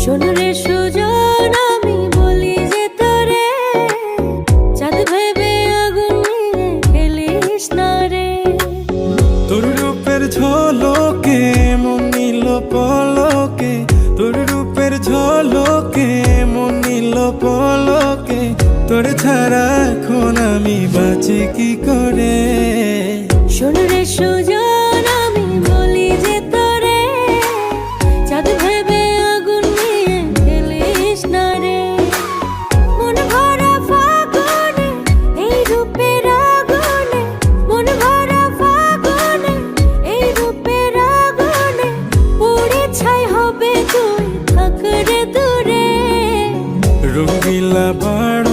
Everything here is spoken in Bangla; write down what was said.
শোন রে সুজন, আমি বলি যে তোরে, চাঁদ ভেবে আগুন নিয়ে খেলিস না রে। তোর রূপের ঝলকে মন নিল পলকে, তোর রূপের ঝলকে মন নিল পলকে, তোর ছাড়া এখন আমি বাঁচি কি করে। শোন রে সুজন, আমি বলি যে তোরে, চাঁদ ভেবে আগুন নিয়ে খেলিস না রে। মন ভরা ফাগুনে এই রূপের আগুনে, মন ভরা ফাগুনে এই রূপের আগুনে, পুড়ে ছাই হবে তুই থাক রে দূরে। রঙিলা বাড়